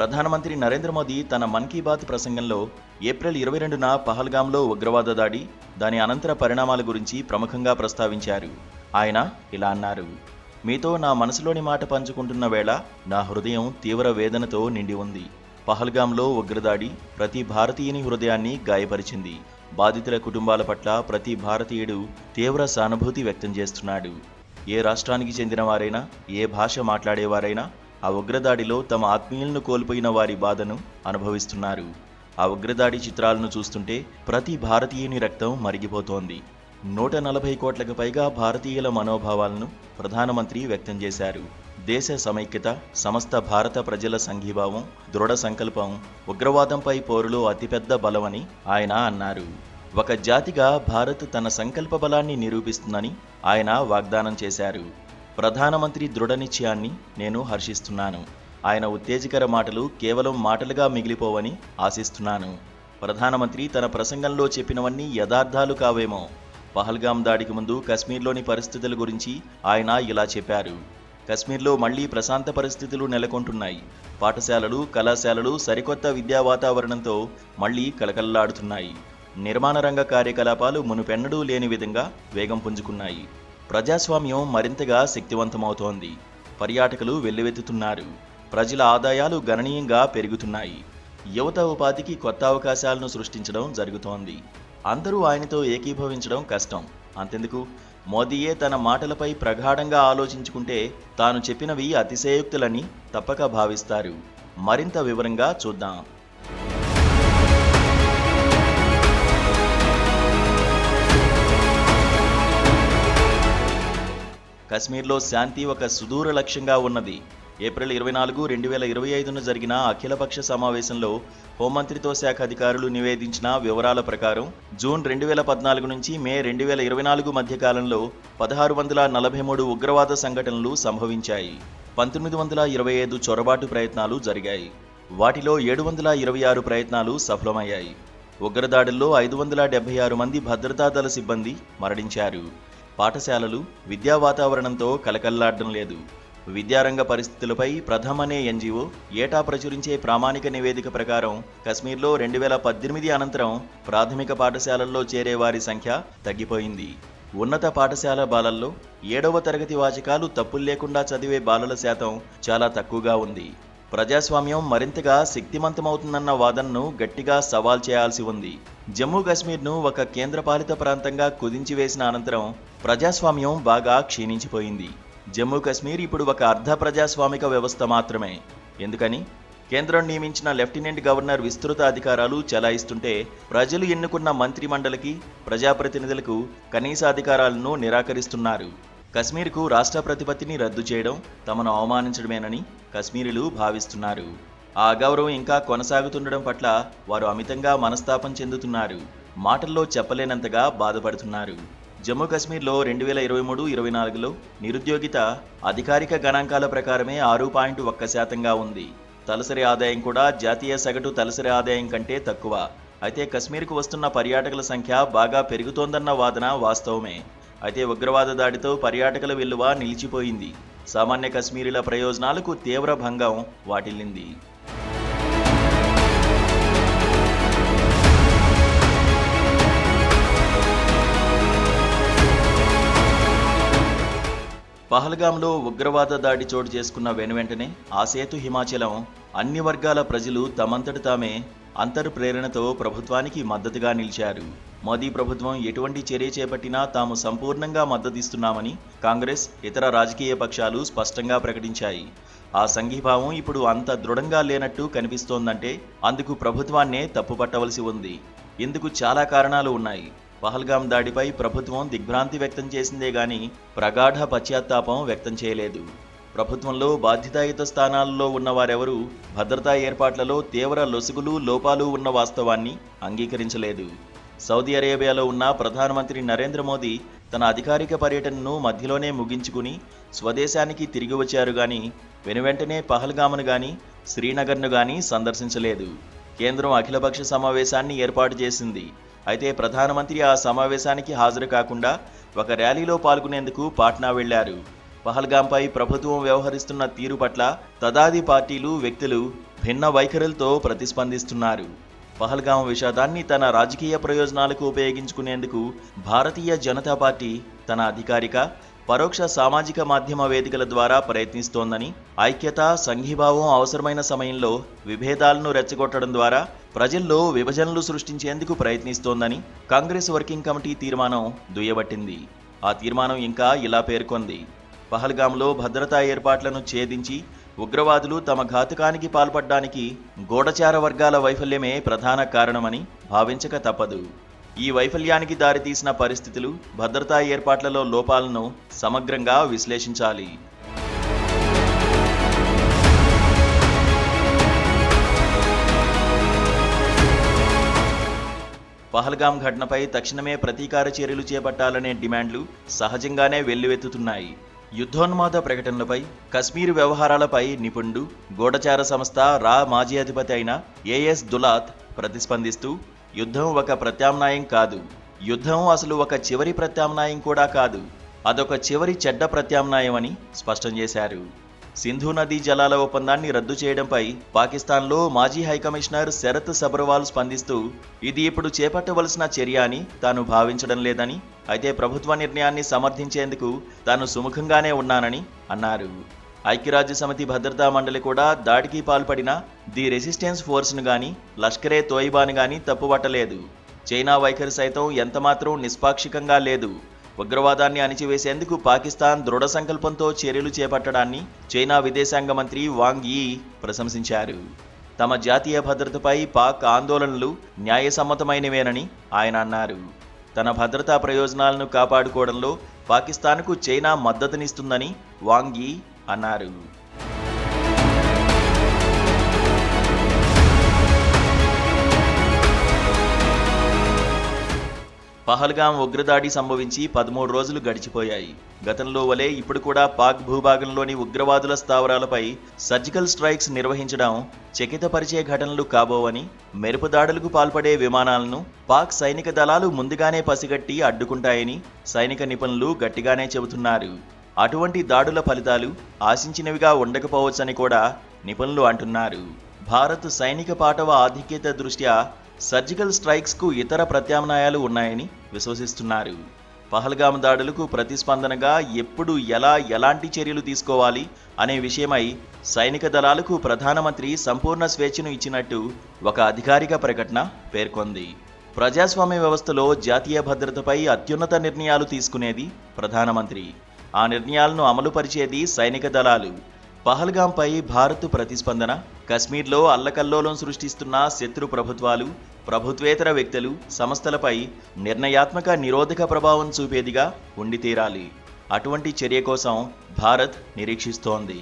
ప్రధానమంత్రి నరేంద్ర మోదీ తన మన్ కీ బాత్ ప్రసంగంలో ఏప్రిల్ 22న పహల్గామ్లో ఉగ్రవాద దాడి, దాని అనంతర పరిణామాల గురించి ప్రముఖంగా ప్రస్తావించారు. ఆయన ఇలా అన్నారు: మీతో నా మనసులోని మాట పంచుకుంటున్న వేళ నా హృదయం తీవ్ర వేదనతో నిండి ఉంది. పహల్గామ్లో ఉగ్రదాడి ప్రతి భారతీయుని హృదయాన్ని గాయపరిచింది. బాధితుల కుటుంబాల పట్ల ప్రతి భారతీయుడు తీవ్ర సానుభూతి వ్యక్తం చేస్తున్నాడు. ఏ రాష్ట్రానికి చెందిన వారైనా, ఏ భాష మాట్లాడేవారైనా ఆ ఉగ్రదాడిలో తమ ఆత్మీయులను కోల్పోయిన వారి బాధను అనుభవిస్తున్నారు. ఆ ఉగ్రదాడి చిత్రాలను చూస్తుంటే ప్రతి భారతీయుని రక్తం మరిగిపోతోంది. 140 కోట్లకు పైగా భారతీయుల మనోభావాలను ప్రధానమంత్రి వ్యక్తం చేశారు. దేశ సమైక్యత, సమస్త భారత ప్రజల సంఘీభావం, దృఢ సంకల్పం ఉగ్రవాదంపై పోరులో అతిపెద్ద బలమని ఆయన అన్నారు. ఒక జాతిగా భారత్ తన సంకల్ప బలాన్ని నిరూపిస్తుందని ఆయన వాగ్దానం చేశారు. ప్రధానమంత్రి దృఢ నిశ్చయాన్ని నేను హర్షిస్తున్నాను. ఆయన ఉత్తేజకర మాటలు కేవలం మాటలుగా మిగిలిపోవని ఆశిస్తున్నాను. ప్రధానమంత్రి తన ప్రసంగంలో చెప్పినవన్నీ యథార్థాలు కావేమో. పహల్గామ్ దాడికి ముందు కశ్మీర్లోని పరిస్థితుల గురించి ఆయన ఇలా చెప్పారు: కశ్మీర్లో మళ్లీ ప్రశాంత పరిస్థితులు నెలకొంటున్నాయి. పాఠశాలలు, కళాశాలలు సరికొత్త విద్యా వాతావరణంతో మళ్లీ కలకల్లాడుతున్నాయి. నిర్మాణ రంగ కార్యకలాపాలు మునుపెన్నడూ లేని విధంగా వేగం పుంజుకున్నాయి. ప్రజాస్వామ్యం మరింతగా శక్తివంతమవుతోంది. పర్యాటకులు వెల్లువెత్తుతున్నారు. ప్రజల ఆదాయాలు గణనీయంగా పెరుగుతున్నాయి. యువత ఉపాధికి కొత్త అవకాశాలను సృష్టించడం జరుగుతోంది. అందరూ ఆయనతో ఏకీభవించడం కష్టం. అంతెందుకు, మోదీయే తన మాటలపై ప్రగాఢంగా ఆలోచించుకుంటే తాను చెప్పినవి అతిశయోక్తులని తప్పక భావిస్తారు. మరింత వివరంగా చూద్దాం. కశ్మీర్లో శాంతి ఒక సుదూర లక్ష్యంగా ఉన్నది. ఏప్రిల్ 24, 2025న జరిగిన అఖిలపక్ష సమావేశంలో హోంమంత్రిత్వ శాఖ అధికారులు నివేదించిన వివరాల ప్రకారం జూన్ 2014 నుంచి మే 2024 మధ్య కాలంలో 1643 ఉగ్రవాద సంఘటనలు సంభవించాయి. 1925 చొరబాటు ప్రయత్నాలు జరిగాయి. వాటిలో 726 ప్రయత్నాలు సఫలమయ్యాయి. ఉగ్రదాడుల్లో 576 మంది భద్రతా దళ సిబ్బంది మరణించారు. పాఠశాలలు విద్యా వాతావరణంతో కలకల్లాడడం లేదు. విద్యారంగ పరిస్థితులపై ప్రథమ్ అనే ఎన్జిఓ ఏటా ప్రచురించే ప్రామాణిక నివేదిక ప్రకారం కశ్మీర్లో 2018 అనంతరం ప్రాథమిక పాఠశాలల్లో చేరే వారి సంఖ్య తగ్గిపోయింది. ఉన్నత పాఠశాల బాలల్లో 7వ తరగతి వాచకాలు తప్పులు లేకుండా చదివే బాలల శాతం చాలా తక్కువగా ఉంది. ప్రజాస్వామ్యం మరింతగా శక్తిమంతమవుతుందన్న వాదనను గట్టిగా సవాల్ చేయాల్సి ఉంది. జమ్మూ కాశ్మీర్ను ఒక కేంద్రపాలిత ప్రాంతంగా కుదించివేసిన అనంతరం ప్రజాస్వామ్యం బాగా క్షీణించిపోయింది. జమ్మూ కాశ్మీర్ ఇప్పుడు ఒక అర్ధ ప్రజాస్వామిక వ్యవస్థ మాత్రమే. ఎందుకని? కేంద్రం నియమించిన లెఫ్టినెంట్ గవర్నర్ విస్తృత అధికారాలు చెలాయిస్తుంటే ప్రజలు ఎన్నుకున్న మంత్రి మండలికి, ప్రజాప్రతినిధులకు కనీస అధికారాలను నిరాకరిస్తున్నారు. కశ్మీర్కు రాష్ట్ర ప్రతిపత్తిని రద్దు చేయడం తమను అవమానించడమేనని కశ్మీరీలు భావిస్తున్నారు. ఆ అగౌరవం ఇంకా కొనసాగుతుండడం పట్ల వారు అమితంగా మనస్తాపం చెందుతున్నారు. మాటల్లో చెప్పలేనంతగా బాధపడుతున్నారు. జమ్మూ కాశ్మీర్లో 2023-24లో నిరుద్యోగిత అధికారిక గణాంకాల ప్రకారమే 6.1% ఉంది. తలసరి ఆదాయం కూడా జాతీయ సగటు తలసరి ఆదాయం కంటే తక్కువ. అయితే కశ్మీర్కు వస్తున్న పర్యాటకుల సంఖ్య బాగా పెరుగుతోందన్న వాదన వాస్తవమే. అయితే ఉగ్రవాద దాడితో పర్యాటకుల విలువ నిలిచిపోయింది. సామాన్య కశ్మీరీల ప్రయోజనాలకు తీవ్ర భంగం వాటిల్లింది. పహల్గామ్లో ఉగ్రవాద దాడి చోటు చేసుకున్న వెనువెంటనే ఆ సేతు హిమాచలం అన్ని వర్గాల ప్రజలు తమంతటి తామే అంతర్ప్రేరణతో ప్రభుత్వానికి మద్దతుగా నిలిచారు. మోదీ ప్రభుత్వం ఎటువంటి చర్య చేపట్టినా తాము సంపూర్ణంగా మద్దతిస్తున్నామని కాంగ్రెస్, ఇతర రాజకీయ పక్షాలు స్పష్టంగా ప్రకటించాయి. ఆ సంఘీభావం ఇప్పుడు అంత దృఢంగా లేనట్టు కనిపిస్తోందంటే అందుకు ప్రభుత్వాన్నే తప్పుపట్టవలసి ఉంది. ఇందుకు చాలా కారణాలు ఉన్నాయి. పహల్గామ్ దాడిపై ప్రభుత్వం దిగ్భ్రాంతి వ్యక్తం చేసిందే గాని ప్రగాఢ పశ్చాత్తాపం వ్యక్తం చేయలేదు. ప్రభుత్వంలో బాధ్యతాయుత స్థానాల్లో ఉన్నవారెవరూ భద్రతా ఏర్పాట్లలో తీవ్ర లొసుగులు, లోపాలు ఉన్న వాస్తవాన్ని అంగీకరించలేదు. సౌదీ అరేబియాలో ఉన్న ప్రధానమంత్రి నరేంద్ర మోదీ తన అధికారిక పర్యటనను మధ్యలోనే ముగించుకుని స్వదేశానికి తిరిగి వచ్చారు గాని వెనువెంటనే పహల్గామ్ను గాని శ్రీనగర్ను గాని సందర్శించలేదు. కేంద్రం అఖిలపక్ష సమావేశాన్ని ఏర్పాటు చేసింది. అయితే ప్రధానమంత్రి ఆ సమావేశానికి హాజరు కాకుండా ఒక ర్యాలీలో పాల్గొనేందుకు పాట్నా వెళ్లారు. పహల్గాంపై ప్రభుత్వం వ్యవహరిస్తున్న తీరు పట్ల తదాది పార్టీలు, వ్యక్తులు భిన్న వైఖరులతో ప్రతిస్పందిస్తున్నారు. పహల్గాం విషాదాన్ని తన రాజకీయ ప్రయోజనాలకు ఉపయోగించుకునేందుకు భారతీయ జనతా పార్టీ తన అధికారిక, పరోక్ష సామాజిక మాధ్యమ వేదికల ద్వారా ప్రయత్నిస్తోందని, ఐక్యత, సంఘీభావం అవసరమైన సమయంలో విభేదాలను రెచ్చగొట్టడం ద్వారా ప్రజల్లో విభజనలు సృష్టించేందుకు ప్రయత్నిస్తోందని కాంగ్రెస్ వర్కింగ్ కమిటీ తీర్మానం దుయ్యబట్టింది. ఆ తీర్మానం ఇంకా ఇలా పేర్కొంది: పహల్గాంలో భద్రతా ఏర్పాట్లను ఛేదించి ఉగ్రవాదులు తమ ఘాతుకానికి పాల్పడ్డానికి గూఢచార వర్గాల వైఫల్యమే ప్రధాన కారణమని భావించక తప్పదు. ఈ వైఫల్యానికి దారితీసిన పరిస్థితులు, భద్రతా ఏర్పాట్లలో లోపాలను సమగ్రంగా విశ్లేషించాలి. పహల్గాం ఘటనపై తక్షణమే ప్రతీకార చర్యలు చేపట్టాలనే డిమాండ్లు సహజంగానే వెల్లువెత్తుతున్నాయి. యుద్ధోన్మాద ప్రకటనలపై, కశ్మీర్ వ్యవహారాలపై నిపుణుడు, గూఢచార సంస్థ రా మాజీ అధిపతి అయిన ఏఎస్ దులాత్ ప్రతిస్పందిస్తూ, యుద్ధం ఒక ప్రత్యామ్నాయం కాదు, యుద్ధం అసలు ఒక చివరి ప్రత్యామ్నాయం కూడా కాదు, అదొక చివరి చెడ్డ ప్రత్యామ్నాయం అని స్పష్టం చేశారు. సింధు నదీ జలాల ఒప్పందాన్ని రద్దు చేయడంపై పాకిస్తాన్లో మాజీ హైకమిషనర్ శరత్ సబ్రవాల్ స్పందిస్తూ, ఇది ఇప్పుడు చేపట్టవలసిన చర్య అని తాను భావించడం లేదని, అయితే ప్రభుత్వ నిర్ణయాన్ని సమర్థించేందుకు తాను సుముఖంగానే ఉన్నానని అన్నారు. ఐక్యరాజ్యసమితి భద్రతా మండలి కూడా దాడికి పాల్పడిన ది రెసిస్టెన్స్ ఫోర్స్ను గాని, లష్కరే తోయిబాను గాని తప్పుపట్టలేదు. చైనా వైఖరి సైతం ఎంతమాత్రం నిష్పాక్షికంగా లేదు. ఉగ్రవాదాన్ని అణిచివేసేందుకు పాకిస్తాన్ దృఢ సంకల్పంతో చర్యలు చేపట్టడాన్ని చైనా విదేశాంగ మంత్రి వాంగ్ యీ ప్రశంసించారు. తమ జాతీయ భద్రతపై పాక్ ఆందోళనలు న్యాయసమ్మతమైనవేనని ఆయన అన్నారు. తన భద్రతా ప్రయోజనాలను కాపాడుకోవడంలో పాకిస్తాన్కు చైనా మద్దతునిస్తుందని వాంగ్ యీ అన్నారు. పహల్గాం ఉగ్రదాడి సంభవించి 13 రోజులు గడిచిపోయాయి. గతంలో వలె ఇప్పుడు కూడా పాక్ భూభాగంలోని ఉగ్రవాదుల స్థావరాలపై సర్జికల్ స్ట్రైక్స్ నిర్వహించడం చకితపరిచే ఘటనలు కాబోవని, మెరుపు దాడులకు పాల్పడే విమానాలను పాక్ సైనిక దళాలు ముందుగానే పసిగట్టి అడ్డుకుంటాయని సైనిక నిపుణులు గట్టిగానే చెబుతున్నారు. అటువంటి దాడుల ఫలితాలు ఆశించినవిగా ఉండకపోవచ్చని కూడా నిపుణులు అంటున్నారు. భారత్ సైనిక పాటవ ఆధిక్యత దృష్ట్యా సర్జికల్ స్ట్రైక్స్కు ఇతర ప్రత్యామ్నాయాలు ఉన్నాయని విశ్వసిస్తున్నారు. పహల్గాం దాడులకు ప్రతిస్పందనగా ఎప్పుడు ఎలాంటి చర్యలు తీసుకోవాలి అనే విషయమై సైనిక దళాలకు ప్రధానమంత్రి సంపూర్ణ స్వేచ్ఛను ఇచ్చినట్టు ఒక అధికారిక ప్రకటన పేర్కొంది. ప్రజాస్వామ్య వ్యవస్థలో జాతీయ భద్రతపై అత్యున్నత నిర్ణయాలు తీసుకునేది ప్రధానమంత్రి. ఆ నిర్ణయాలను అమలుపరిచేది సైనిక దళాలు. పహల్గాంపై భారత్ ప్రతిస్పందన, కశ్మీర్లో అల్లకల్లోలం సృష్టిస్తున్న శత్రు ప్రభుత్వాలు, ప్రభుత్వేతర వ్యక్తులు, సంస్థలపై నిర్ణయాత్మక నిరోధక ప్రభావం చూపేదిగా ఉండి తీరాలి. అటువంటి చర్య కోసం భారత్ నిరీక్షిస్తోంది.